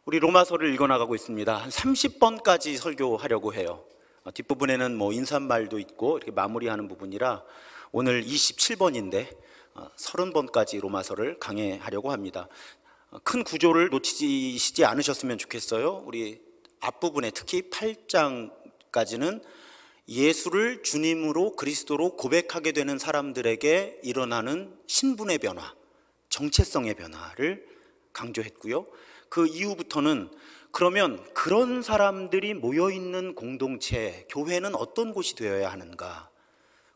우리 로마서를 읽어나가고 있습니다. 한 30번까지 설교하려고 해요. 뒷부분에는 뭐 인사말도 있고 이렇게 마무리하는 부분이라 오늘 27번인데 30번까지 로마서를 강해하려고 합니다. 큰 구조를 놓치시지 않으셨으면 좋겠어요. 우리 앞부분에 특히 8장까지는 예수를 주님으로 그리스도로 고백하게 되는 사람들에게 일어나는 신분의 변화, 정체성의 변화를 강조했고요. 그 이후부터는 그러면 그런 사람들이 모여있는 공동체, 교회는 어떤 곳이 되어야 하는가?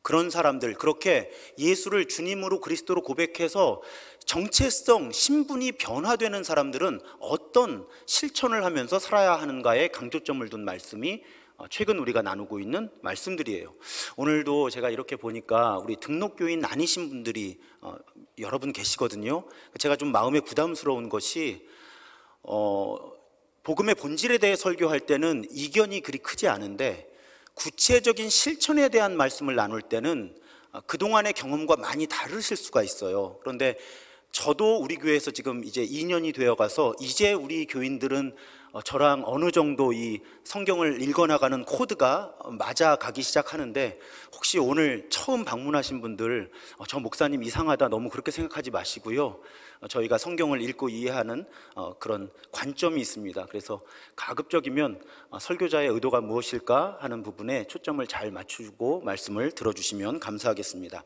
그런 사람들, 그렇게 예수를 주님으로 그리스도로 고백해서 정체성, 신분이 변화되는 사람들은 어떤 실천을 하면서 살아야 하는가에 강조점을 둔 말씀이 최근 우리가 나누고 있는 말씀들이에요. 오늘도 제가 이렇게 보니까 우리 등록교인 아니신 분들이 여러분 계시거든요. 제가 좀 마음에 부담스러운 것이 복음의 본질에 대해 설교할 때는 이견이 그리 크지 않은데 구체적인 실천에 대한 말씀을 나눌 때는 그동안의 경험과 많이 다르실 수가 있어요. 그런데 저도 우리 교회에서 지금 이제 2년이 되어 가서 이제 우리 교인들은 저랑 어느 정도 이 성경을 읽어나가는 코드가 맞아가기 시작하는데, 혹시 오늘 처음 방문하신 분들 저 목사님 이상하다 너무 그렇게 생각하지 마시고요. 저희가 성경을 읽고 이해하는 그런 관점이 있습니다. 그래서 가급적이면 설교자의 의도가 무엇일까 하는 부분에 초점을 잘 맞추고 말씀을 들어주시면 감사하겠습니다.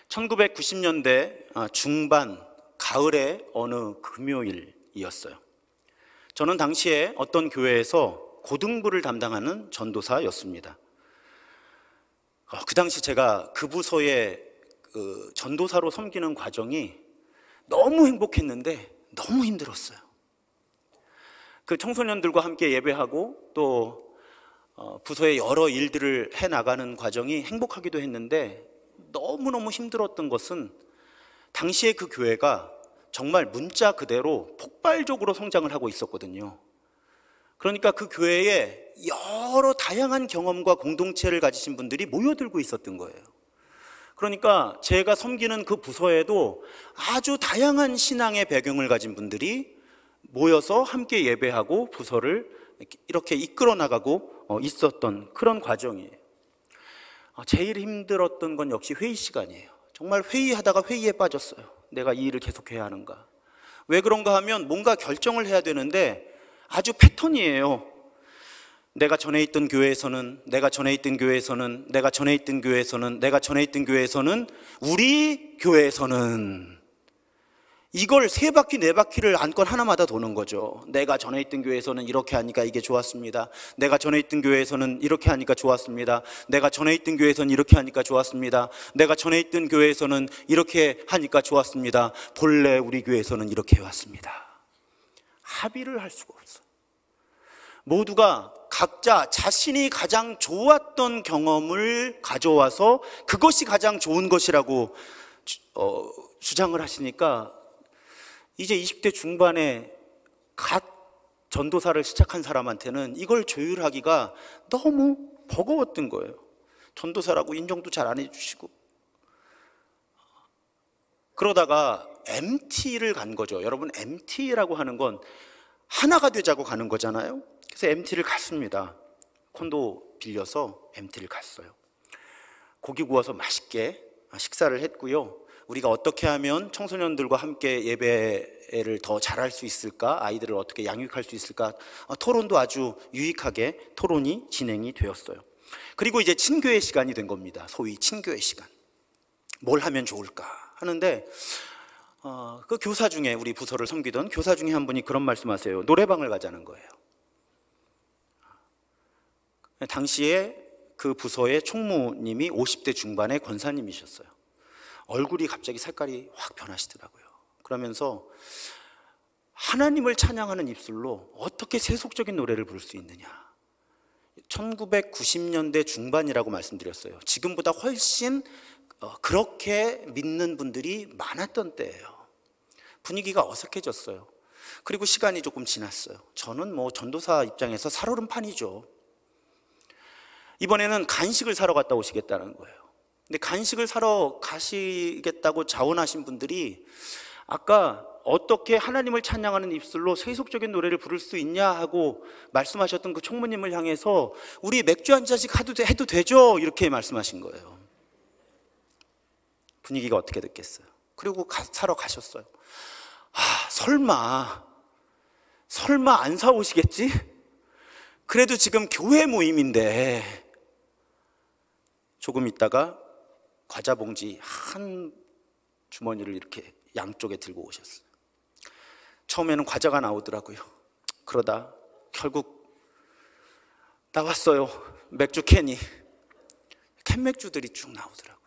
1990년대 중반 가을의 어느 금요일이었어요. 저는 당시에 어떤 교회에서 고등부를 담당하는 전도사였습니다. 그 당시 제가 그 부서의 전도사로 섬기는 과정이 너무 행복했는데 너무 힘들었어요. 그 청소년들과 함께 예배하고 또 부서의 여러 일들을 해나가는 과정이 행복하기도 했는데 너무너무 힘들었던 것은 당시에 그 교회가 정말 문자 그대로 폭발적으로 성장을 하고 있었거든요. 그러니까 그 교회에 여러 다양한 경험과 공동체를 가지신 분들이 모여들고 있었던 거예요. 그러니까 제가 섬기는 그 부서에도 아주 다양한 신앙의 배경을 가진 분들이 모여서 함께 예배하고 부서를 이렇게 이끌어 나가고 있었던 그런 과정이에요. 제일 힘들었던 건 역시 회의 시간이에요. 정말 회의하다가 회의에 빠졌어요. 내가 이 일을 계속해야 하는가? 왜 그런가 하면 뭔가 결정을 해야 되는데 아주 패턴이에요. 내가 전에 있던 교회에서는, 내가 전에 있던 교회에서는, 내가 전에 있던 교회에서는, 내가 전에 있던 교회에서는, 우리 교회에서는, 이걸 세 바퀴 네 바퀴를 안건 하나마다 도는 거죠. 내가 전에 있던 교회에서는 이렇게 하니까 이게 좋았습니다. 내가 전에 있던 교회에서는 이렇게 하니까 좋았습니다. 내가 전에 있던 교회에서는 이렇게 하니까 좋았습니다. 내가 전에 있던 교회에서는 이렇게 하니까 좋았습니다. 본래 우리 교회에서는 이렇게 해왔습니다. 합의를 할 수가 없어. 모두가 각자 자신이 가장 좋았던 경험을 가져와서 그것이 가장 좋은 것이라고 주장을 하시니까 이제 20대 중반에 갓 전도사를 시작한 사람한테는 이걸 조율하기가 너무 버거웠던 거예요. 전도사라고 인정도 잘 안 해주시고. 그러다가 MT를 간 거죠. 여러분, MT라고 하는 건 하나가 되자고 가는 거잖아요. 그래서 MT를 갔습니다. 콘도 빌려서 MT를 갔어요. 고기 구워서 맛있게 식사를 했고요. 우리가 어떻게 하면 청소년들과 함께 예배를 더 잘할 수 있을까? 아이들을 어떻게 양육할 수 있을까? 토론도 아주 유익하게 토론이 진행이 되었어요. 그리고 이제 친교회 시간이 된 겁니다. 소위 친교회 시간. 뭘 하면 좋을까 하는데 그 교사 중에, 우리 부서를 섬기던 교사 중에 한 분이 그런 말씀하세요. 노래방을 가자는 거예요. 당시에 그 부서의 총무님이 50대 중반의 권사님이셨어요. 얼굴이 갑자기 색깔이 확 변하시더라고요. 그러면서 하나님을 찬양하는 입술로 어떻게 세속적인 노래를 부를 수 있느냐. 1990년대 중반이라고 말씀드렸어요. 지금보다 훨씬 그렇게 믿는 분들이 많았던 때예요. 분위기가 어색해졌어요. 그리고 시간이 조금 지났어요. 저는 뭐 전도사 입장에서 살얼음판이죠. 이번에는 간식을 사러 갔다 오시겠다는 거예요. 근데 간식을 사러 가시겠다고 자원하신 분들이 아까 어떻게 하나님을 찬양하는 입술로 세속적인 노래를 부를 수 있냐 하고 말씀하셨던 그 총무님을 향해서 우리 맥주 한 잔씩 해도 되죠? 이렇게 말씀하신 거예요. 분위기가 어떻게 됐겠어요? 그리고 사러 가셨어요. 설마 안 사오시겠지? 그래도 지금 교회 모임인데. 조금 있다가 과자 봉지 한 주머니를 이렇게 양쪽에 들고 오셨어요. 처음에는 과자가 나오더라고요. 그러다 결국 나왔어요. 맥주 캔이. 캔맥주들이 쭉 나오더라고요.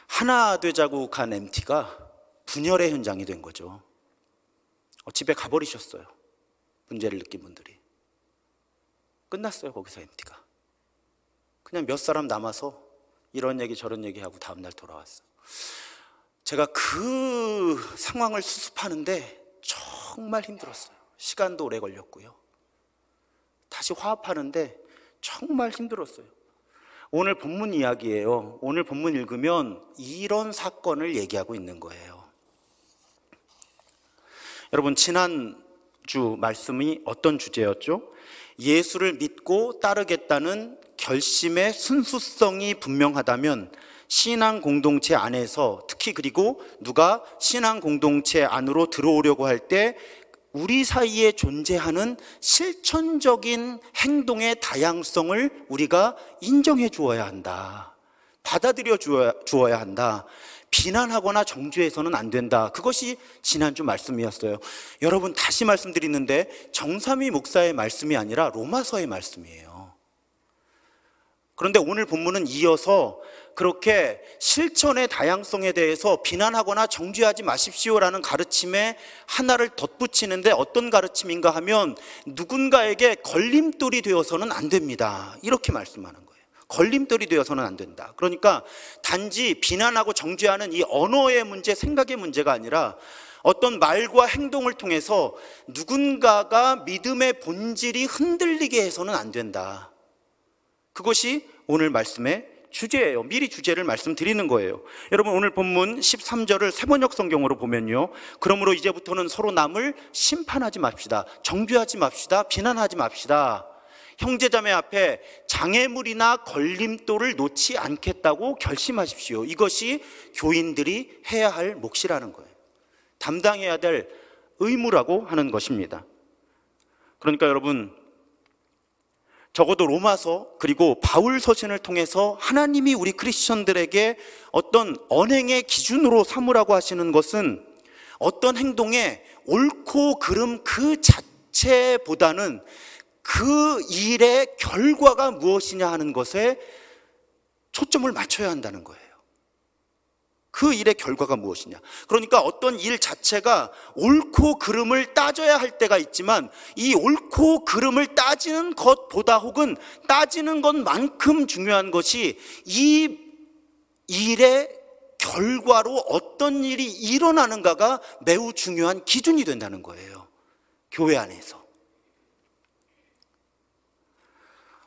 하나 되자고 간 MT가 분열의 현장이 된 거죠. 집에 가버리셨어요. 문제를 느낀 분들이. 끝났어요. 거기서 MT가. 그냥 몇 사람 남아서 이런 얘기 저런 얘기하고 다음날 돌아왔어요. 제가 그 상황을 수습하는데 정말 힘들었어요. 시간도 오래 걸렸고요. 다시 화합하는데 정말 힘들었어요. 오늘 본문 이야기예요. 오늘 본문 읽으면 이런 사건을 얘기하고 있는 거예요. 여러분, 지난주 말씀이 어떤 주제였죠? 예수를 믿고 따르겠다는 결심의 순수성이 분명하다면 신앙 공동체 안에서, 특히 그리고 누가 신앙 공동체 안으로 들어오려고 할 때 우리 사이에 존재하는 실천적인 행동의 다양성을 우리가 인정해 주어야 한다. 받아들여 주어야 한다. 비난하거나 정죄해서는 안 된다. 그것이 지난주 말씀이었어요. 여러분, 다시 말씀드리는데 정삼위 목사의 말씀이 아니라 로마서의 말씀이에요. 그런데 오늘 본문은 이어서 그렇게 실천의 다양성에 대해서 비난하거나 정죄하지 마십시오라는 가르침에 하나를 덧붙이는데, 어떤 가르침인가 하면 누군가에게 걸림돌이 되어서는 안 됩니다. 이렇게 말씀하는 거예요. 걸림돌이 되어서는 안 된다. 그러니까 단지 비난하고 정죄하는 이 언어의 문제, 생각의 문제가 아니라 어떤 말과 행동을 통해서 누군가가 믿음의 본질이 흔들리게 해서는 안 된다. 그것이 오늘 말씀의 주제예요. 미리 주제를 말씀드리는 거예요. 여러분, 오늘 본문 13절을 세번역 성경으로 보면요, 그러므로 이제부터는 서로 남을 심판하지 맙시다. 정죄하지 맙시다. 비난하지 맙시다. 형제자매 앞에 장애물이나 걸림돌을 놓지 않겠다고 결심하십시오. 이것이 교인들이 해야 할 몫이라는 거예요. 담당해야 될 의무라고 하는 것입니다. 그러니까 여러분, 적어도 로마서 그리고 바울 서신을 통해서 하나님이 우리 크리스천들에게 어떤 언행의 기준으로 삼으라고 하시는 것은 어떤 행동의 옳고 그름 그 자체보다는 그 일의 결과가 무엇이냐 하는 것에 초점을 맞춰야 한다는 거예요. 그 일의 결과가 무엇이냐. 그러니까 어떤 일 자체가 옳고 그름을 따져야 할 때가 있지만, 이 옳고 그름을 따지는 것보다 혹은 따지는 것만큼 중요한 것이 이 일의 결과로 어떤 일이 일어나는가가 매우 중요한 기준이 된다는 거예요. 교회 안에서.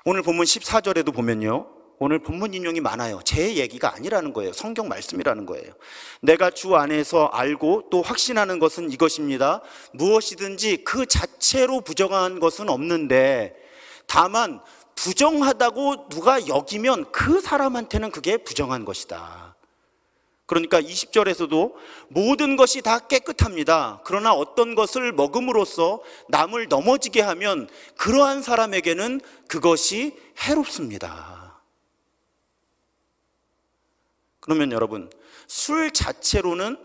오늘 본문 14절에도 보면요, 오늘 본문 인용이 많아요. 제 얘기가 아니라는 거예요. 성경 말씀이라는 거예요. 내가 주 안에서 알고 또 확신하는 것은 이것입니다. 무엇이든지 그 자체로 부정한 것은 없는데, 다만 부정하다고 누가 여기면 그 사람한테는 그게 부정한 것이다. 그러니까 20절에서도 모든 것이 다 깨끗합니다. 그러나 어떤 것을 먹음으로써 남을 넘어지게 하면 그러한 사람에게는 그것이 해롭습니다. 그러면 여러분, 술 자체로는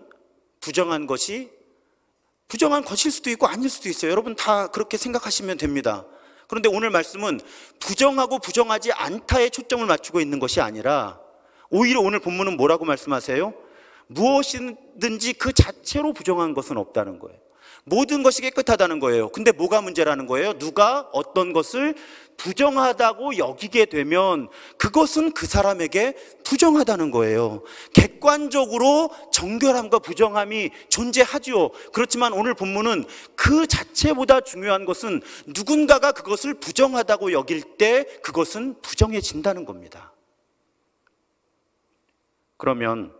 부정한 것일 수도 있고 아닐 수도 있어요. 여러분 다 그렇게 생각하시면 됩니다. 그런데 오늘 말씀은 부정하고 부정하지 않다에 초점을 맞추고 있는 것이 아니라, 오히려 오늘 본문은 뭐라고 말씀하세요? 무엇이든지 그 자체로 부정한 것은 없다는 거예요. 모든 것이 깨끗하다는 거예요. 근데 뭐가 문제라는 거예요? 누가 어떤 것을 부정하다고 여기게 되면 그것은 그 사람에게 부정하다는 거예요. 객관적으로 정결함과 부정함이 존재하죠. 그렇지만 오늘 본문은 그 자체보다 중요한 것은 누군가가 그것을 부정하다고 여길 때 그것은 부정해진다는 겁니다. 그러면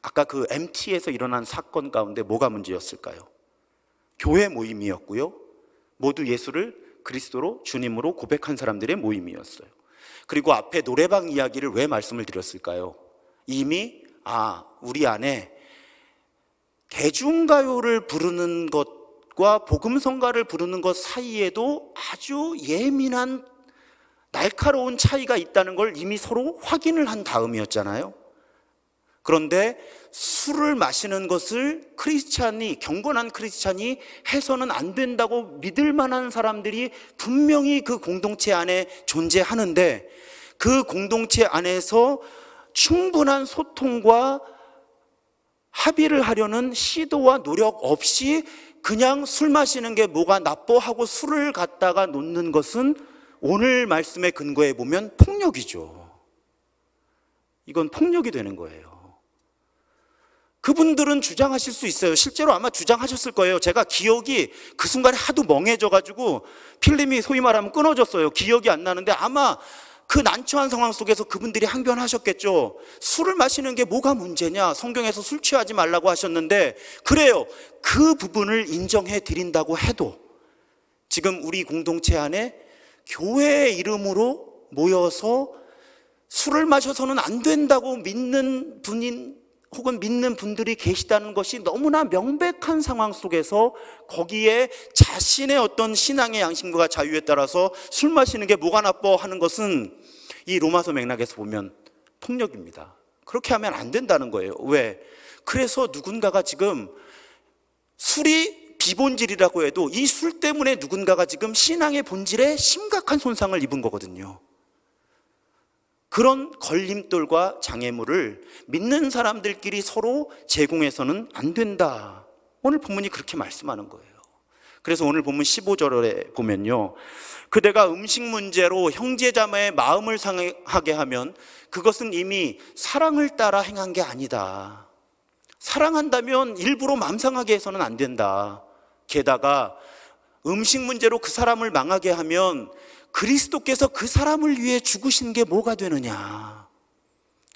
아까 그 MT에서 일어난 사건 가운데 뭐가 문제였을까요? 교회 모임이었고요. 모두 예수를 그리스도로 주님으로 고백한 사람들의 모임이었어요. 그리고 앞에 노래방 이야기를 왜 말씀을 드렸을까요? 이미 우리 안에 대중가요를 부르는 것과 복음성가를 부르는 것 사이에도 아주 예민한 날카로운 차이가 있다는 걸 이미 서로 확인을 한 다음이었잖아요. 그런데 술을 마시는 것을 경건한 크리스찬이 해서는 안 된다고 믿을 만한 사람들이 분명히 그 공동체 안에 존재하는데, 그 공동체 안에서 충분한 소통과 합의를 하려는 시도와 노력 없이 그냥 술 마시는 게 뭐가 나빠 하고 술을 갖다가 놓는 것은 오늘 말씀의 근거에 보면 폭력이죠. 이건 폭력이 되는 거예요. 그분들은 주장하실 수 있어요. 실제로 아마 주장하셨을 거예요. 제가 기억이 그 순간에 하도 멍해져가지고 필름이 소위 말하면 끊어졌어요. 기억이 안 나는데 아마 그 난처한 상황 속에서 그분들이 항변하셨겠죠. 술을 마시는 게 뭐가 문제냐, 성경에서 술 취하지 말라고 하셨는데, 그래요, 그 부분을 인정해 드린다고 해도 지금 우리 공동체 안에 교회의 이름으로 모여서 술을 마셔서는 안 된다고 믿는 분인 혹은 믿는 분들이 계시다는 것이 너무나 명백한 상황 속에서 거기에 자신의 어떤 신앙의 양심과 자유에 따라서 술 마시는 게 뭐가 나빠 하는 것은 이 로마서 맥락에서 보면 폭력입니다. 그렇게 하면 안 된다는 거예요. 왜? 그래서 누군가가 지금 술이 비본질이라고 해도 이 술 때문에 누군가가 지금 신앙의 본질에 심각한 손상을 입은 거거든요. 그런 걸림돌과 장애물을 믿는 사람들끼리 서로 제공해서는 안 된다. 오늘 본문이 그렇게 말씀하는 거예요. 그래서 오늘 본문 15절에 보면요, 그대가 음식 문제로 형제자매의 마음을 상하게 하면 그것은 이미 사랑을 따라 행한 게 아니다. 사랑한다면 일부러 마음 상하게 해서는 안 된다. 게다가 음식 문제로 그 사람을 망하게 하면 그리스도께서 그 사람을 위해 죽으신 게 뭐가 되느냐.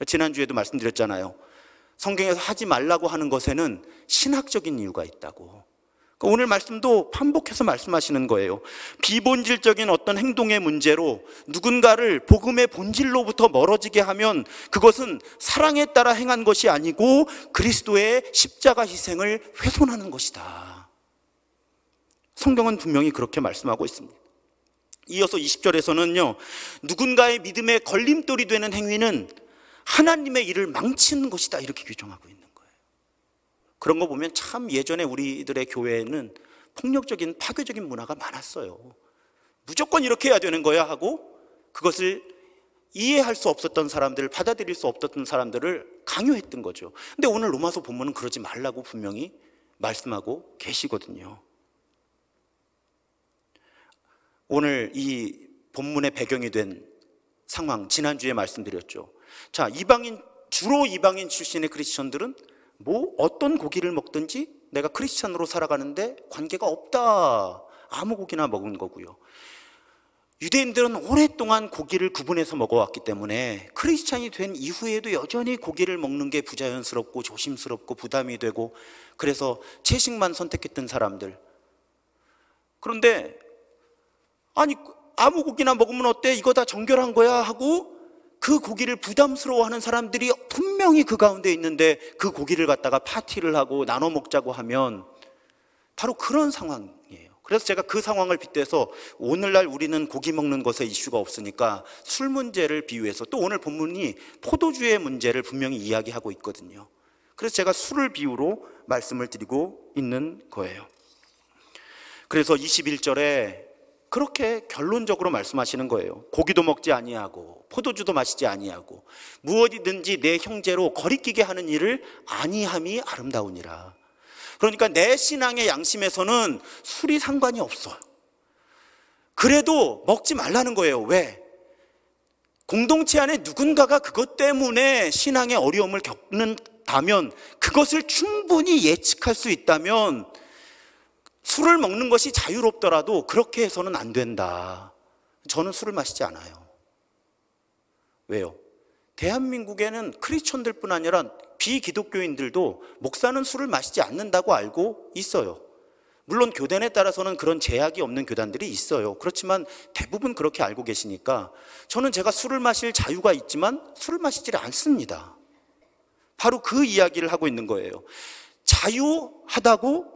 지난주에도 말씀드렸잖아요. 성경에서 하지 말라고 하는 것에는 신학적인 이유가 있다고. 오늘 말씀도 반복해서 말씀하시는 거예요. 비본질적인 어떤 행동의 문제로 누군가를 복음의 본질로부터 멀어지게 하면 그것은 사랑에 따라 행한 것이 아니고 그리스도의 십자가 희생을 훼손하는 것이다. 성경은 분명히 그렇게 말씀하고 있습니다. 이어서 20절에서는요, 누군가의 믿음에 걸림돌이 되는 행위는 하나님의 일을 망치는 것이다, 이렇게 규정하고 있는 거예요. 그런 거 보면 참 예전에 우리들의 교회에는 폭력적인 파괴적인 문화가 많았어요. 무조건 이렇게 해야 되는 거야 하고 그것을 이해할 수 없었던 사람들을, 받아들일 수 없었던 사람들을 강요했던 거죠. 근데 오늘 로마서 본문은 그러지 말라고 분명히 말씀하고 계시거든요. 오늘 이 본문의 배경이 된 상황, 지난주에 말씀드렸죠. 자, 주로 이방인 출신의 크리스천들은 어떤 고기를 먹든지 내가 크리스천으로 살아가는데 관계가 없다. 아무 고기나 먹은 거고요. 유대인들은 오랫동안 고기를 구분해서 먹어왔기 때문에 크리스천이 된 이후에도 여전히 고기를 먹는 게 부자연스럽고 조심스럽고 부담이 되고, 그래서 채식만 선택했던 사람들. 그런데 아무 고기나 먹으면 어때? 이거 다 정결한 거야 하고 그 고기를 부담스러워하는 사람들이 분명히 그 가운데 있는데, 그 고기를 갖다가 파티를 하고 나눠 먹자고 하면 바로 그런 상황이에요. 그래서 제가 그 상황을 빗대서 오늘날 우리는 고기 먹는 것에 이슈가 없으니까 술 문제를 비유해서, 또 오늘 본문이 포도주의 문제를 분명히 이야기하고 있거든요. 그래서 제가 술을 비유로 말씀을 드리고 있는 거예요. 그래서 21절에 그렇게 결론적으로 말씀하시는 거예요. 고기도 먹지 아니하고 포도주도 마시지 아니하고 무엇이든지 내 형제로 거리끼게 하는 일을 아니함이 아름다우니라. 그러니까 내 신앙의 양심에서는 술이 상관이 없어요. 그래도 먹지 말라는 거예요. 왜? 공동체 안에 누군가가 그것 때문에 신앙의 어려움을 겪는다면, 그것을 충분히 예측할 수 있다면 술을 먹는 것이 자유롭더라도 그렇게 해서는 안 된다. 저는 술을 마시지 않아요. 왜요? 대한민국에는 크리스천들뿐 아니라 비기독교인들도 목사는 술을 마시지 않는다고 알고 있어요. 물론 교단에 따라서는 그런 제약이 없는 교단들이 있어요. 그렇지만 대부분 그렇게 알고 계시니까 저는 제가 술을 마실 자유가 있지만 술을 마시지 않습니다. 바로 그 이야기를 하고 있는 거예요. 자유하다고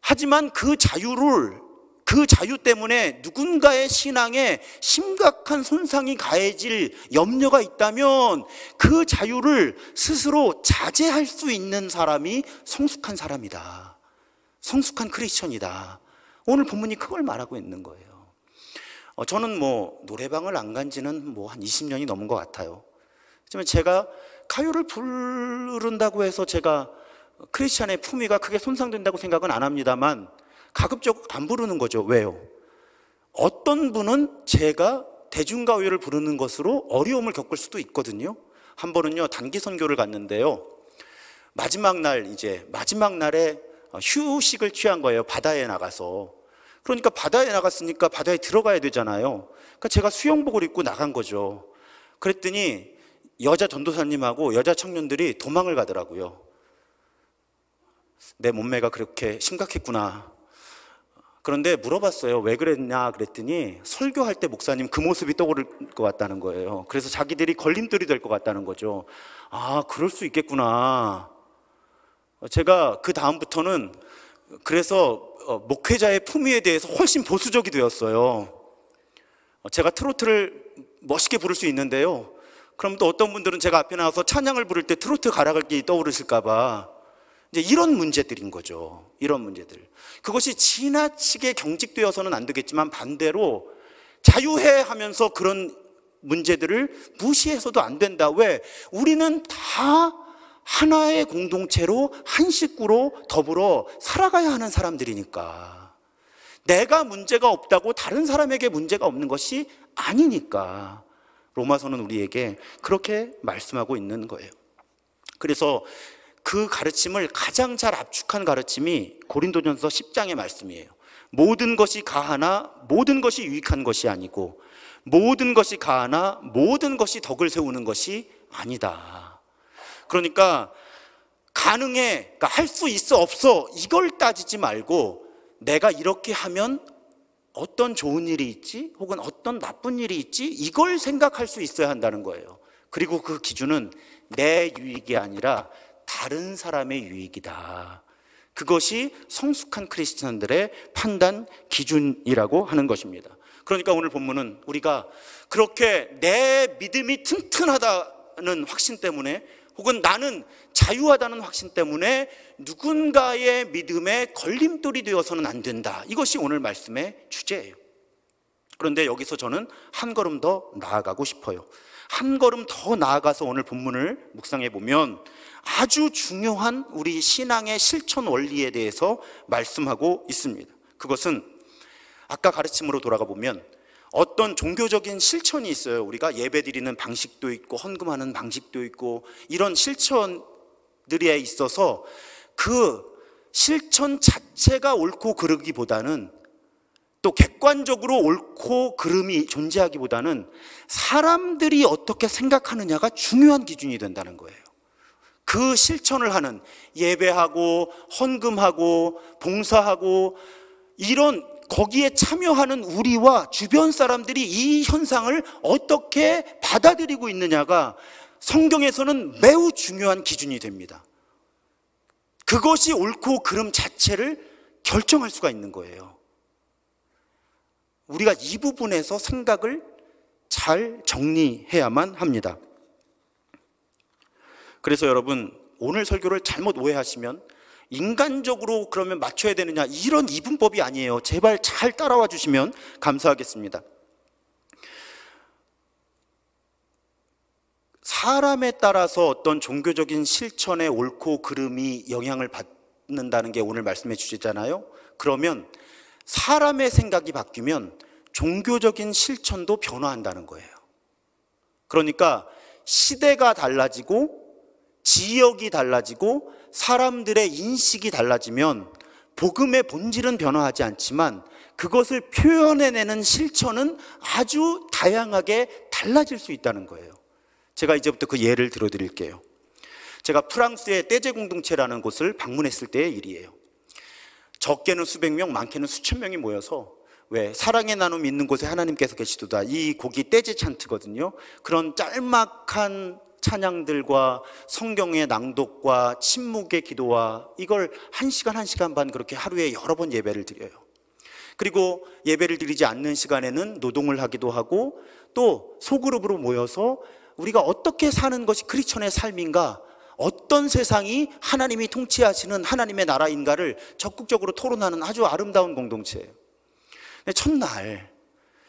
하지만 그 자유 때문에 누군가의 신앙에 심각한 손상이 가해질 염려가 있다면 그 자유를 스스로 자제할 수 있는 사람이 성숙한 사람이다. 성숙한 크리스천이다. 오늘 본문이 그걸 말하고 있는 거예요. 저는 노래방을 안 간 지는 한 20년이 넘은 것 같아요. 하지만 제가 가요를 부른다고 해서 제가 크리스천의 품위가 크게 손상된다고 생각은 안 합니다만 가급적 안 부르는 거죠. 왜요? 어떤 분은 제가 대중가요를 부르는 것으로 어려움을 겪을 수도 있거든요. 한 번은요, 단기 선교를 갔는데요. 마지막 날에 휴식을 취한 거예요. 바다에 나가서. 그러니까 바다에 나갔으니까 바다에 들어가야 되잖아요. 그러니까 제가 수영복을 입고 나간 거죠. 그랬더니 여자 전도사님하고 여자 청년들이 도망을 가더라고요. 내 몸매가 그렇게 심각했구나. 그런데 물어봤어요. 왜 그랬냐 그랬더니 설교할 때 목사님 그 모습이 떠오를 것 같다는 거예요. 그래서 자기들이 걸림돌이 될 것 같다는 거죠. 아, 그럴 수 있겠구나. 제가 그 다음부터는 그래서 목회자의 품위에 대해서 훨씬 보수적이 되었어요. 제가 트로트를 멋있게 부를 수 있는데요. 그럼 또 어떤 분들은 제가 앞에 나와서 찬양을 부를 때 트로트 가락이 떠오르실까 봐 이제 이런 문제들인 거죠. 이런 문제들. 그것이 지나치게 경직되어서는 안 되겠지만 반대로 자유해 하면서 그런 문제들을 무시해서도 안 된다. 왜? 우리는 다 하나의 공동체로 한 식구로 더불어 살아가야 하는 사람들이니까. 내가 문제가 없다고 다른 사람에게 문제가 없는 것이 아니니까. 로마서는 우리에게 그렇게 말씀하고 있는 거예요. 그래서 그 가르침을 가장 잘 압축한 가르침이 고린도전서 10장의 말씀이에요. 모든 것이 가하나 모든 것이 유익한 것이 아니고 모든 것이 가하나 모든 것이 덕을 세우는 것이 아니다. 그러니까 가능해, 그러니까 할 수 있어 없어 이걸 따지지 말고 내가 이렇게 하면 어떤 좋은 일이 있지 혹은 어떤 나쁜 일이 있지 이걸 생각할 수 있어야 한다는 거예요. 그리고 그 기준은 내 유익이 아니라 다른 사람의 유익이다. 그것이 성숙한 크리스천들의 판단 기준이라고 하는 것입니다. 그러니까 오늘 본문은 우리가 그렇게 내 믿음이 튼튼하다는 확신 때문에 혹은 나는 자유하다는 확신 때문에 누군가의 믿음에 걸림돌이 되어서는 안 된다. 이것이 오늘 말씀의 주제예요. 그런데 여기서 저는 한 걸음 더 나아가고 싶어요. 한 걸음 더 나아가서 오늘 본문을 묵상해 보면 아주 중요한 우리 신앙의 실천 원리에 대해서 말씀하고 있습니다. 그것은 아까 가르침으로 돌아가 보면 어떤 종교적인 실천이 있어요. 우리가 예배 드리는 방식도 있고 헌금하는 방식도 있고 이런 실천들에 있어서 그 실천 자체가 옳고 그르기보다는 또 객관적으로 옳고 그름이 존재하기보다는 사람들이 어떻게 생각하느냐가 중요한 기준이 된다는 거예요. 그 실천을 하는 예배하고 헌금하고 봉사하고 이런 거기에 참여하는 우리와 주변 사람들이 이 현상을 어떻게 받아들이고 있느냐가 성경에서는 매우 중요한 기준이 됩니다. 그것이 옳고 그름 자체를 결정할 수가 있는 거예요. 우리가 이 부분에서 생각을 잘 정리해야만 합니다. 그래서 여러분 오늘 설교를 잘못 오해하시면 인간적으로 그러면 맞춰야 되느냐 이런 이분법이 아니에요. 제발 잘 따라와 주시면 감사하겠습니다. 사람에 따라서 어떤 종교적인 실천의 옳고 그름이 영향을 받는다는 게 오늘 말씀의 주제잖아요. 그러면 사람의 생각이 바뀌면 종교적인 실천도 변화한다는 거예요. 그러니까 시대가 달라지고 지역이 달라지고 사람들의 인식이 달라지면 복음의 본질은 변화하지 않지만 그것을 표현해내는 실천은 아주 다양하게 달라질 수 있다는 거예요. 제가 이제부터 그 예를 들어드릴게요. 제가 프랑스의 떼제 공동체라는 곳을 방문했을 때의 일이에요. 적게는 수백 명, 많게는 수천 명이 모여서 왜 사랑의 나눔 있는 곳에 하나님께서 계시도다, 이 곡이 떼제 찬트거든요. 그런 짤막한 찬양들과 성경의 낭독과 침묵의 기도와 이걸 1시간, 1시간 반 그렇게 하루에 여러 번 예배를 드려요. 그리고 예배를 드리지 않는 시간에는 노동을 하기도 하고 또 소그룹으로 모여서 우리가 어떻게 사는 것이 크리스천의 삶인가, 어떤 세상이 하나님이 통치하시는 하나님의 나라인가를 적극적으로 토론하는 아주 아름다운 공동체예요. 근데 첫날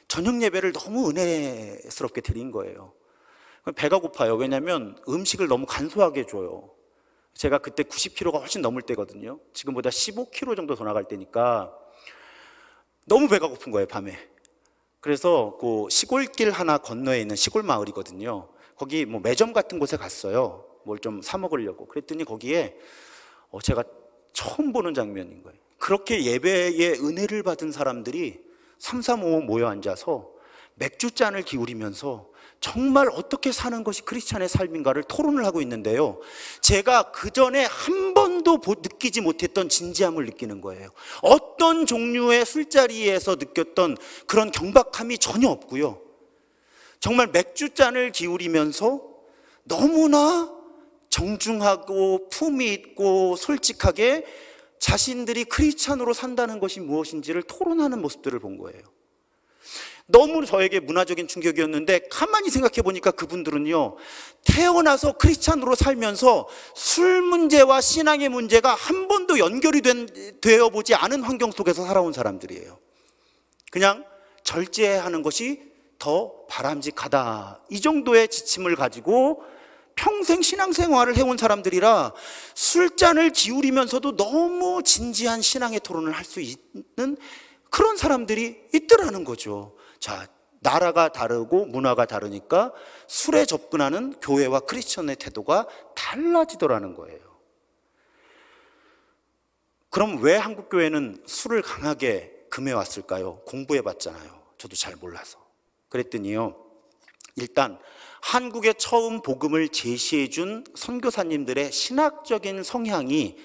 저녁 예배를 너무 은혜스럽게 드린 거예요. 배가 고파요. 왜냐하면 음식을 너무 간소하게 줘요. 제가 그때 90kg가 훨씬 넘을 때거든요. 지금보다 15kg 정도 더 나갈 때니까 너무 배가 고픈 거예요, 밤에. 그래서 그 시골길 하나 건너에 있는 시골 마을이거든요. 거기 뭐 매점 같은 곳에 갔어요. 뭘 좀 사 먹으려고. 그랬더니 거기에 제가 처음 보는 장면인 거예요. 그렇게 예배의 은혜를 받은 사람들이 3, 4, 5 모여 앉아서 맥주잔을 기울이면서 정말 어떻게 사는 것이 크리스찬의 삶인가를 토론을 하고 있는데요, 제가 그전에 한 번도 느끼지 못했던 진지함을 느끼는 거예요. 어떤 종류의 술자리에서 느꼈던 그런 경박함이 전혀 없고요, 정말 맥주잔을 기울이면서 너무나 정중하고 품위 있고 솔직하게 자신들이 크리스찬으로 산다는 것이 무엇인지를 토론하는 모습들을 본 거예요. 너무 저에게 문화적인 충격이었는데 가만히 생각해 보니까 그분들은요, 태어나서 크리스찬으로 살면서 술 문제와 신앙의 문제가 한 번도 연결이 되어 보지 않은 환경 속에서 살아온 사람들이에요. 그냥 절제하는 것이 더 바람직하다, 이 정도의 지침을 가지고 평생 신앙생활을 해온 사람들이라 술잔을 기울이면서도 너무 진지한 신앙의 토론을 할 수 있는 그런 사람들이 있더라는 거죠. 자, 나라가 다르고 문화가 다르니까 술에 접근하는 교회와 크리스천의 태도가 달라지더라는 거예요. 그럼 왜 한국 교회는 술을 강하게 금해왔을까요? 공부해봤잖아요. 저도 잘 몰라서. 그랬더니요, 일단 한국에 처음 복음을 제시해준 선교사님들의 신학적인 성향이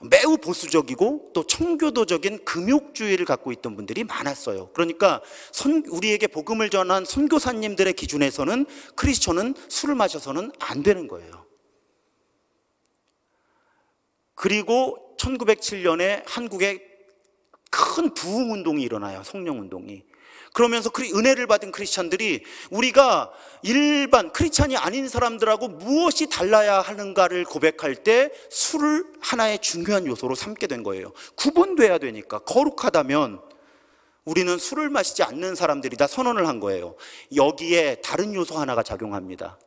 매우 보수적이고 또 청교도적인 금욕주의를 갖고 있던 분들이 많았어요. 그러니까 우리에게 복음을 전한 선교사님들의 기준에서는 크리스천은 술을 마셔서는 안 되는 거예요. 그리고 1907년에 한국에 큰 부흥운동이 일어나요. 성령운동이. 그러면서 은혜를 받은 크리스찬들이 우리가 일반 크리스찬이 아닌 사람들하고 무엇이 달라야 하는가를 고백할 때 술을 하나의 중요한 요소로 삼게 된 거예요. 구분돼야 되니까. 거룩하다면 우리는 술을 마시지 않는 사람들이다 선언을 한 거예요. 여기에 다른 요소 하나가 작용합니다.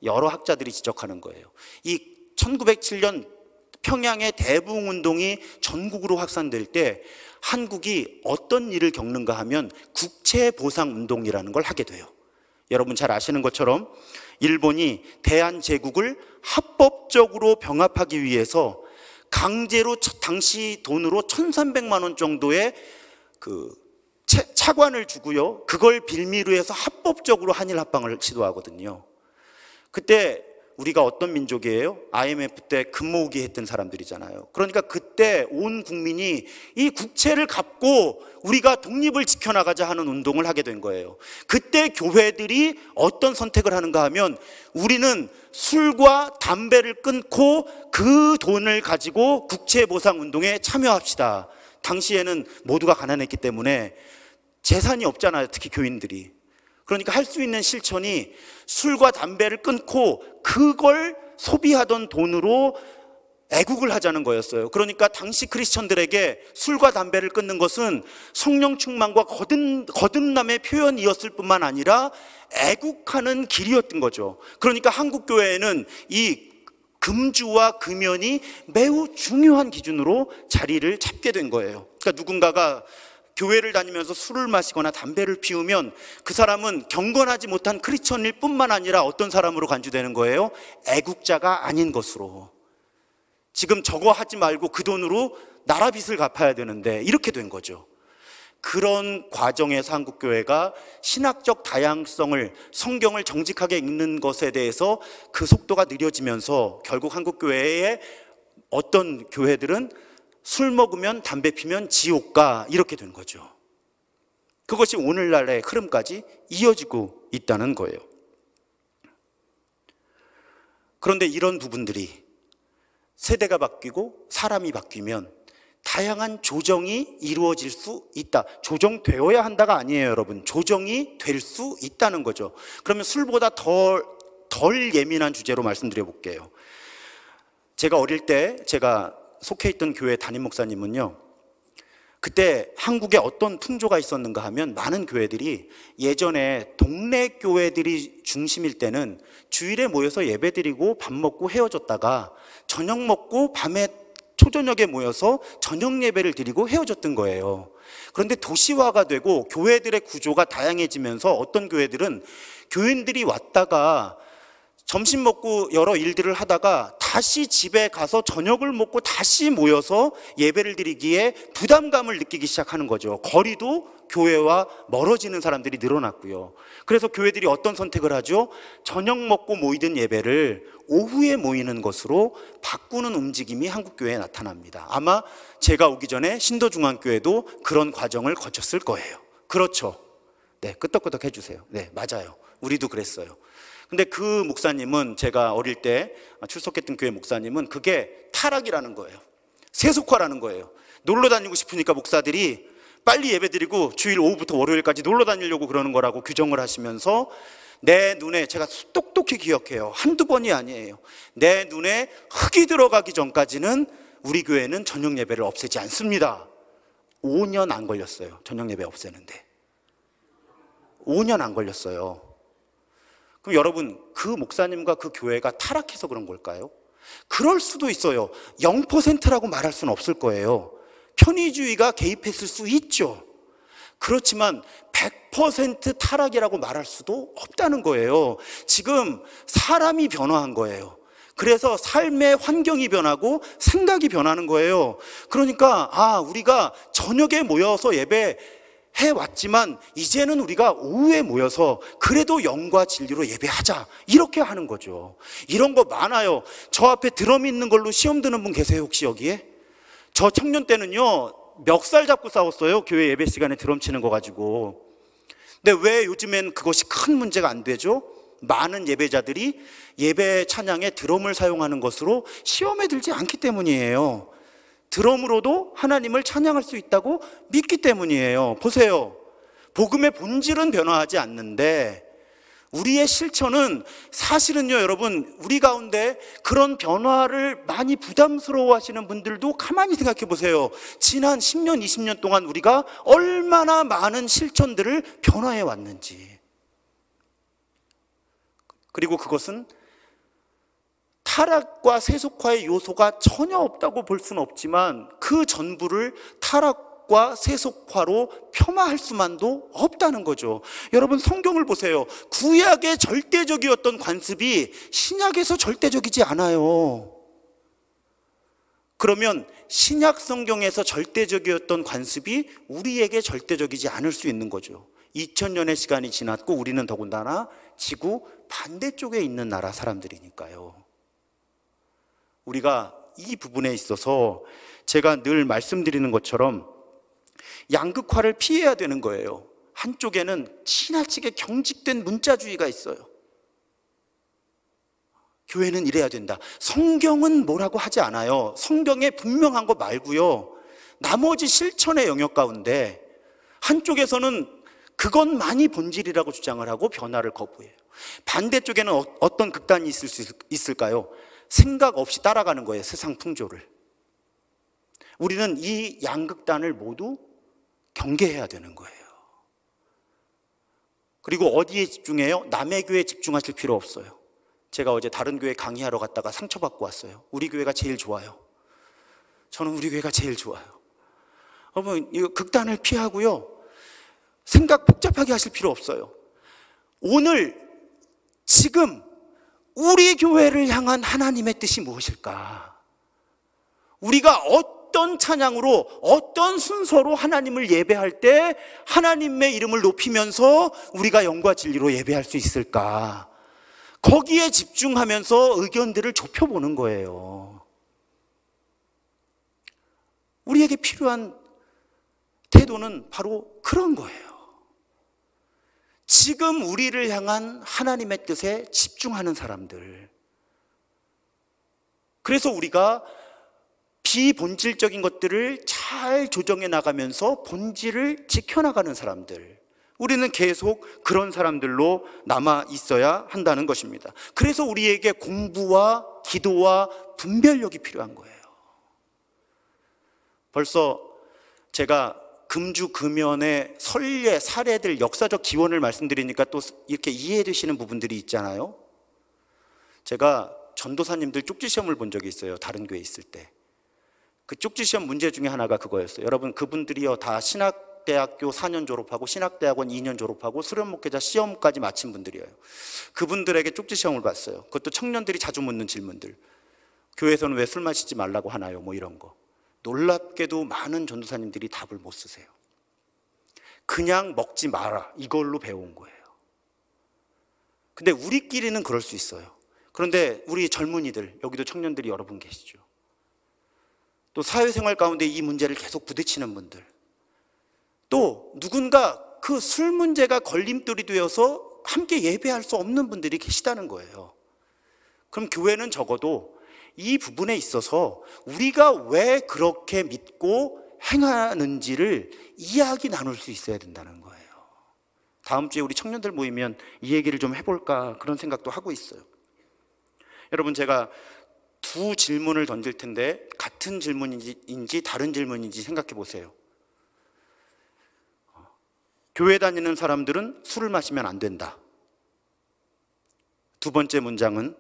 여러 학자들이 지적하는 거예요. 이 1907년 평양의 대부흥운동이 전국으로 확산될 때 한국이 어떤 일을 겪는가 하면 국채보상운동이라는 걸 하게 돼요. 여러분 잘 아시는 것처럼 일본이 대한제국을 합법적으로 병합하기 위해서 강제로 당시 돈으로 1,300만 원 정도의 그 차관을 주고요, 그걸 빌미로 해서 합법적으로 한일 합방을 시도하거든요. 그때 우리가 어떤 민족이에요? IMF 때 금모으기 했던 사람들이잖아요. 그러니까 그때 온 국민이 이 국채를 갚고 우리가 독립을 지켜나가자 하는 운동을 하게 된 거예요. 그때 교회들이 어떤 선택을 하는가 하면 우리는 술과 담배를 끊고 그 돈을 가지고 국채보상운동에 참여합시다. 당시에는 모두가 가난했기 때문에 재산이 없잖아요, 특히 교인들이. 그러니까 할 수 있는 실천이 술과 담배를 끊고 그걸 소비하던 돈으로 애국을 하자는 거였어요. 그러니까 당시 크리스천들에게 술과 담배를 끊는 것은 성령 충만과 거듭남의 표현이었을 뿐만 아니라 애국하는 길이었던 거죠. 그러니까 한국 교회에는 이 금주와 금연이 매우 중요한 기준으로 자리를 잡게 된 거예요. 그러니까 누군가가 교회를 다니면서 술을 마시거나 담배를 피우면 그 사람은 경건하지 못한 크리스천일 뿐만 아니라 어떤 사람으로 간주되는 거예요? 애국자가 아닌 것으로. 지금 저거 하지 말고 그 돈으로 나라 빚을 갚아야 되는데 이렇게 된 거죠. 그런 과정에서 한국교회가 신학적 다양성을, 성경을 정직하게 읽는 것에 대해서 그 속도가 느려지면서 결국 한국교회의 어떤 교회들은 술 먹으면 담배 피면 지옥 가, 이렇게 된 거죠. 그것이 오늘날의 흐름까지 이어지고 있다는 거예요. 그런데 이런 부분들이 세대가 바뀌고 사람이 바뀌면 다양한 조정이 이루어질 수 있다. 조정되어야 한다가 아니에요, 여러분. 조정이 될 수 있다는 거죠. 그러면 술보다 덜 예민한 주제로 말씀드려 볼게요. 제가 어릴 때 제가 속해 있던 교회 담임 목사님은요, 그때 한국에 어떤 풍조가 있었는가 하면 많은 교회들이 예전에 동네 교회들이 중심일 때는 주일에 모여서 예배드리고 밥 먹고 헤어졌다가 저녁 먹고 밤에 초저녁에 모여서 저녁 예배를 드리고 헤어졌던 거예요. 그런데 도시화가 되고 교회들의 구조가 다양해지면서 어떤 교회들은 교인들이 왔다가 점심 먹고 여러 일들을 하다가 다시 집에 가서 저녁을 먹고 다시 모여서 예배를 드리기에 부담감을 느끼기 시작하는 거죠. 거리도 교회와 멀어지는 사람들이 늘어났고요. 그래서 교회들이 어떤 선택을 하죠? 저녁 먹고 모이던 예배를 오후에 모이는 것으로 바꾸는 움직임이 한국교회에 나타납니다. 아마 제가 오기 전에 신도중앙교회도 그런 과정을 거쳤을 거예요. 그렇죠? 네, 끄덕끄덕 해주세요. 네, 맞아요. 우리도 그랬어요. 근데 그 목사님은, 제가 어릴 때 출석했던 교회 목사님은 그게 타락이라는 거예요. 세속화라는 거예요. 놀러 다니고 싶으니까 목사들이 빨리 예배드리고 주일 오후부터 월요일까지 놀러 다니려고 그러는 거라고 규정을 하시면서 내 눈에, 제가 똑똑히 기억해요. 한두 번이 아니에요. 내 눈에 흙이 들어가기 전까지는 우리 교회는 저녁 예배를 없애지 않습니다. 5년 안 걸렸어요. 저녁 예배 없애는데 5년 안 걸렸어요. 그럼 여러분, 그 목사님과 그 교회가 타락해서 그런 걸까요? 그럴 수도 있어요. 0%라고 말할 수는 없을 거예요. 편의주의가 개입했을 수 있죠. 그렇지만 100% 타락이라고 말할 수도 없다는 거예요. 지금 사람이 변화한 거예요. 그래서 삶의 환경이 변하고 생각이 변하는 거예요. 그러니까 우리가 저녁에 모여서 예배 해왔지만 이제는 우리가 오후에 모여서 그래도 영과 진리로 예배하자, 이렇게 하는 거죠. 이런 거 많아요. 저 앞에 드럼 있는 걸로 시험 드는 분 계세요, 혹시 여기에? 저 청년 때는요, 멱살 잡고 싸웠어요. 교회 예배 시간에 드럼 치는 거 가지고. 근데 왜 요즘엔 그것이 큰 문제가 안 되죠? 많은 예배자들이 예배 찬양에 드럼을 사용하는 것으로 시험에 들지 않기 때문이에요. 드럼으로도 하나님을 찬양할 수 있다고 믿기 때문이에요. 보세요. 복음의 본질은 변화하지 않는데 우리의 실천은, 사실은요, 여러분, 우리 가운데 그런 변화를 많이 부담스러워 하시는 분들도 가만히 생각해 보세요. 지난 10년, 20년 동안 우리가 얼마나 많은 실천들을 변화해 왔는지. 그리고 그것은 타락과 세속화의 요소가 전혀 없다고 볼 수는 없지만 그 전부를 타락과 세속화로 폄하할 수만도 없다는 거죠. 여러분, 성경을 보세요. 구약의 절대적이었던 관습이 신약에서 절대적이지 않아요. 그러면 신약 성경에서 절대적이었던 관습이 우리에게 절대적이지 않을 수 있는 거죠. 2000년의 시간이 지났고 우리는 더군다나 지구 반대쪽에 있는 나라 사람들이니까요. 우리가 이 부분에 있어서 제가 늘 말씀드리는 것처럼 양극화를 피해야 되는 거예요. 한쪽에는 지나치게 경직된 문자주의가 있어요. 교회는 이래야 된다. 성경은 뭐라고 하지 않아요. 성경에 분명한 거 말고요, 나머지 실천의 영역 가운데 한쪽에서는 그것만이 본질이라고 주장을 하고 변화를 거부해요. 반대쪽에는 어떤 극단이 있을 수 있을까요? 생각 없이 따라가는 거예요, 세상 풍조를. 우리는 이 양극단을 모두 경계해야 되는 거예요. 그리고 어디에 집중해요? 남의 교회에 집중하실 필요 없어요. 제가 어제 다른 교회 강의하러 갔다가 상처받고 왔어요. 우리 교회가 제일 좋아요. 저는 우리 교회가 제일 좋아요. 여러분, 이거 극단을 피하고요, 생각 복잡하게 하실 필요 없어요. 오늘 지금 우리 교회를 향한 하나님의 뜻이 무엇일까? 우리가 어떤 찬양으로, 어떤 순서로 하나님을 예배할 때 하나님의 이름을 높이면서 우리가 영과 진리로 예배할 수 있을까? 거기에 집중하면서 의견들을 좁혀보는 거예요. 우리에게 필요한 태도는 바로 그런 거예요. 지금 우리를 향한 하나님의 뜻에 집중하는 사람들. 그래서 우리가 비본질적인 것들을 잘 조정해 나가면서 본질을 지켜나가는 사람들. 우리는 계속 그런 사람들로 남아 있어야 한다는 것입니다. 그래서 우리에게 공부와 기도와 분별력이 필요한 거예요. 벌써 제가 금주 금연의 선례 사례들 역사적 기원을 말씀드리니까 또 이렇게 이해해 주시는 부분들이 있잖아요. 제가 전도사님들 쪽지시험을 본 적이 있어요. 다른 교회에 있을 때. 그 쪽지시험 문제 중에 하나가 그거였어요. 여러분, 그분들이요 다 신학대학교 4년 졸업하고 신학대학원 2년 졸업하고 수련목회자 시험까지 마친 분들이에요. 그분들에게 쪽지시험을 봤어요. 그것도 청년들이 자주 묻는 질문들. 교회에서는 왜 술 마시지 말라고 하나요? 뭐 이런 거. 놀랍게도 많은 전도사님들이 답을 못 쓰세요. 그냥 먹지 마라, 이걸로 배운 거예요. 근데 우리끼리는 그럴 수 있어요. 그런데 우리 젊은이들, 여기도 청년들이 여러 분 계시죠. 또 사회생활 가운데 이 문제를 계속 부딪히는 분들, 또 누군가 그 술 문제가 걸림돌이 되어서 함께 예배할 수 없는 분들이 계시다는 거예요. 그럼 교회는 적어도 이 부분에 있어서 우리가 왜 그렇게 믿고 행하는지를 이야기 나눌 수 있어야 된다는 거예요. 다음 주에 우리 청년들 모이면 이 얘기를 좀 해볼까 그런 생각도 하고 있어요. 여러분, 제가 두 질문을 던질 텐데 같은 질문인지 다른 질문인지 생각해 보세요. 교회 다니는 사람들은 술을 마시면 안 된다. 두 번째 문장은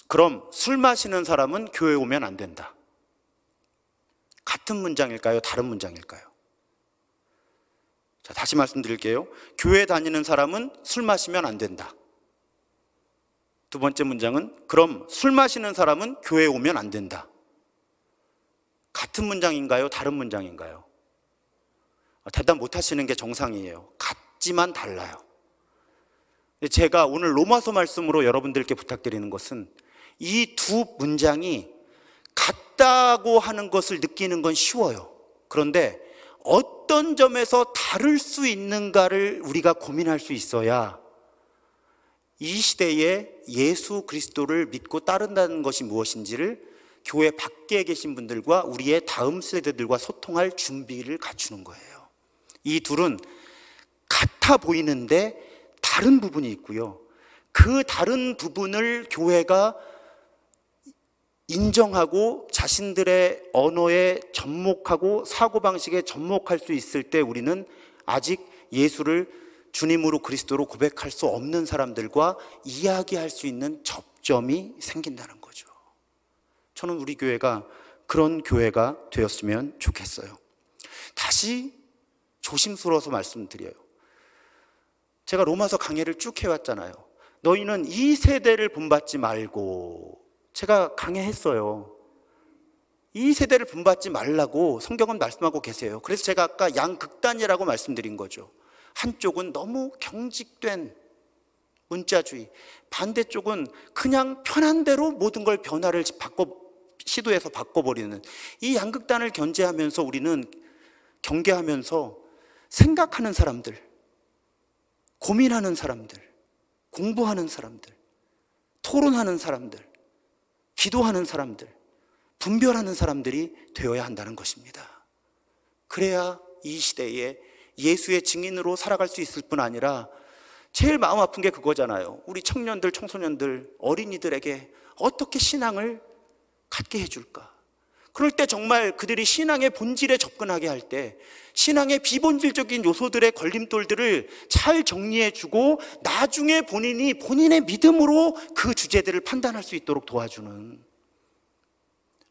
그럼 술 마시는 사람은 교회 오면 안 된다. 같은 문장일까요? 다른 문장일까요? 자, 다시 말씀드릴게요. 교회 다니는 사람은 술 마시면 안 된다. 두 번째 문장은 그럼 술 마시는 사람은 교회 오면 안 된다. 같은 문장인가요? 다른 문장인가요? 대답 못 하시는 게 정상이에요. 같지만 달라요. 제가 오늘 로마서 말씀으로 여러분들께 부탁드리는 것은 이 두 문장이 같다고 하는 것을 느끼는 건 쉬워요. 그런데 어떤 점에서 다를 수 있는가를 우리가 고민할 수 있어야 이 시대에 예수 그리스도를 믿고 따른다는 것이 무엇인지를 교회 밖에 계신 분들과 우리의 다음 세대들과 소통할 준비를 갖추는 거예요. 이 둘은 같아 보이는데 다른 부분이 있고요. 그 다른 부분을 교회가 인정하고 자신들의 언어에 접목하고 사고방식에 접목할 수 있을 때 우리는 아직 예수를 주님으로 그리스도로 고백할 수 없는 사람들과 이야기할 수 있는 접점이 생긴다는 거죠. 저는 우리 교회가 그런 교회가 되었으면 좋겠어요. 다시 조심스러워서 말씀드려요. 제가 로마서 강해를 쭉 해왔잖아요. 너희는 이 세대를 본받지 말고, 제가 강해했어요. 이 세대를 본받지 말라고 성경은 말씀하고 계세요. 그래서 제가 아까 양극단이라고 말씀드린 거죠. 한쪽은 너무 경직된 문자주의, 반대쪽은 그냥 편한 대로 모든 걸 변화를 시도해서 바꿔버리는, 이 양극단을 견제하면서 우리는 경계하면서 생각하는 사람들, 고민하는 사람들, 공부하는 사람들, 토론하는 사람들, 기도하는 사람들, 분별하는 사람들이 되어야 한다는 것입니다. 그래야 이 시대에 예수의 증인으로 살아갈 수 있을 뿐 아니라 제일 마음 아픈 게 그거잖아요. 우리 청년들, 청소년들, 어린이들에게 어떻게 신앙을 갖게 해줄까? 그럴 때 정말 그들이 신앙의 본질에 접근하게 할 때 신앙의 비본질적인 요소들의 걸림돌들을 잘 정리해주고 나중에 본인이 본인의 믿음으로 그 주제들을 판단할 수 있도록 도와주는,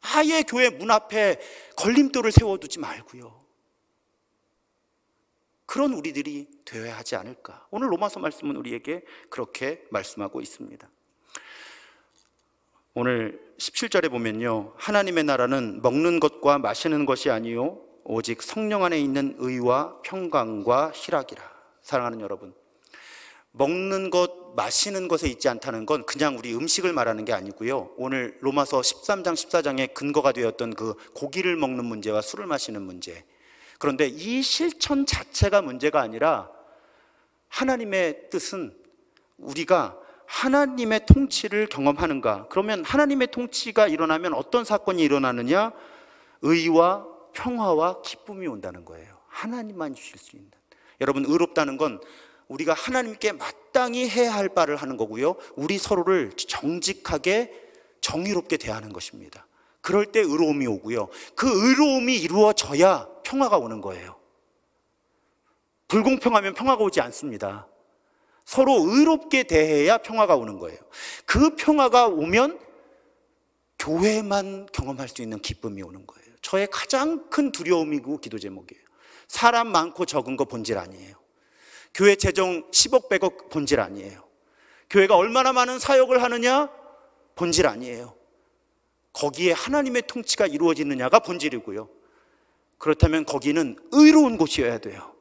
아예 교회 문 앞에 걸림돌을 세워두지 말고요. 그런 우리들이 되어야 하지 않을까. 오늘 로마서 말씀은 우리에게 그렇게 말씀하고 있습니다. 오늘 17절에 보면요, 하나님의 나라는 먹는 것과 마시는 것이 아니요 오직 성령 안에 있는 의와 평강과 희락이라. 사랑하는 여러분, 먹는 것, 마시는 것에 있지 않다는 건 그냥 우리 음식을 말하는 게 아니고요, 오늘 로마서 13장 14장의 근거가 되었던 그 고기를 먹는 문제와 술을 마시는 문제, 그런데 이 실천 자체가 문제가 아니라 하나님의 뜻은 우리가 하나님의 통치를 경험하는가. 그러면 하나님의 통치가 일어나면 어떤 사건이 일어나느냐? 의와 평화와 기쁨이 온다는 거예요. 하나님만 주실 수 있는. 여러분, 의롭다는 건 우리가 하나님께 마땅히 해야 할 바를 하는 거고요, 우리 서로를 정직하게 정의롭게 대하는 것입니다. 그럴 때 의로움이 오고요, 그 의로움이 이루어져야 평화가 오는 거예요. 불공평하면 평화가 오지 않습니다. 서로 의롭게 대해야 평화가 오는 거예요. 그 평화가 오면 교회만 경험할 수 있는 기쁨이 오는 거예요. 저의 가장 큰 두려움이고 기도 제목이에요. 사람 많고 적은 거 본질 아니에요. 교회 재정 10억 100억 본질 아니에요. 교회가 얼마나 많은 사역을 하느냐 본질 아니에요. 거기에 하나님의 통치가 이루어지느냐가 본질이고요, 그렇다면 거기는 의로운 곳이어야 돼요.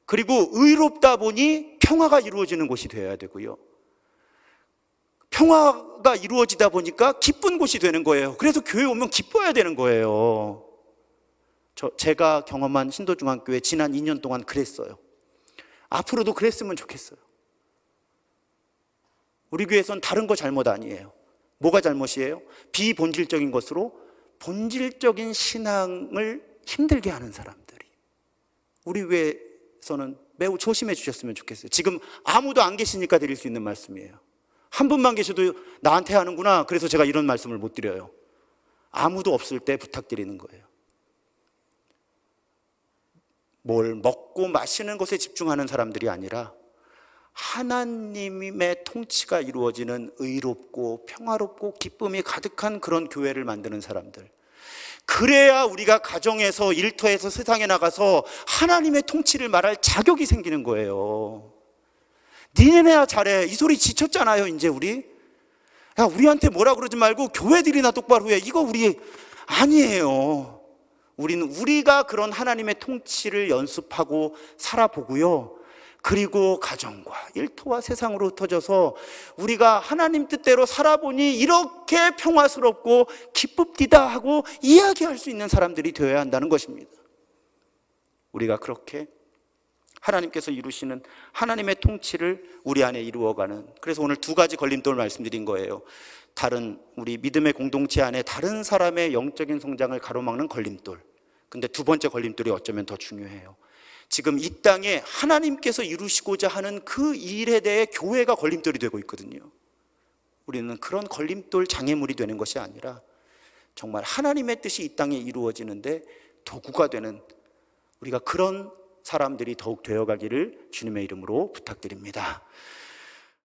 그리고 의롭다 보니 평화가 이루어지는 곳이 되어야 되고요, 평화가 이루어지다 보니까 기쁜 곳이 되는 거예요. 그래서 교회 오면 기뻐야 되는 거예요. 제가 경험한 신도중앙교회 지난 2년 동안 그랬어요. 앞으로도 그랬으면 좋겠어요. 우리 교회에선 다른 거 잘못 아니에요. 뭐가 잘못이에요? 비본질적인 것으로 본질적인 신앙을 힘들게 하는 사람들이 우리 교회에서는 매우 조심해 주셨으면 좋겠어요. 지금 아무도 안 계시니까 드릴 수 있는 말씀이에요. 한 분만 계셔도 나한테 하는구나, 그래서 제가 이런 말씀을 못 드려요. 아무도 없을 때 부탁드리는 거예요. 뭘 먹고 마시는 것에 집중하는 사람들이 아니라 하나님의 통치가 이루어지는 의롭고 평화롭고 기쁨이 가득한 그런 교회를 만드는 사람들, 그래야 우리가 가정에서 일터에서 세상에 나가서 하나님의 통치를 말할 자격이 생기는 거예요. 니네야 잘해, 이 소리 지쳤잖아요. 이제 우리 야, 우리한테 뭐라 그러지 말고 교회들이나 똑바로 해, 이거 우리 아니에요. 우리는 우리가 그런 하나님의 통치를 연습하고 살아보고요, 그리고 가정과 일터와 세상으로 흩어져서 우리가 하나님 뜻대로 살아보니 이렇게 평화스럽고 기쁩디다 하고 이야기할 수 있는 사람들이 되어야 한다는 것입니다. 우리가 그렇게 하나님께서 이루시는 하나님의 통치를 우리 안에 이루어가는, 그래서 오늘 두 가지 걸림돌을 말씀드린 거예요. 다른 우리 믿음의 공동체 안에 다른 사람의 영적인 성장을 가로막는 걸림돌. 근데 두 번째 걸림돌이 어쩌면 더 중요해요. 지금 이 땅에 하나님께서 이루시고자 하는 그 일에 대해 교회가 걸림돌이 되고 있거든요. 우리는 그런 걸림돌 장애물이 되는 것이 아니라 정말 하나님의 뜻이 이 땅에 이루어지는데 도구가 되는, 우리가 그런 사람들이 더욱 되어가기를 주님의 이름으로 부탁드립니다.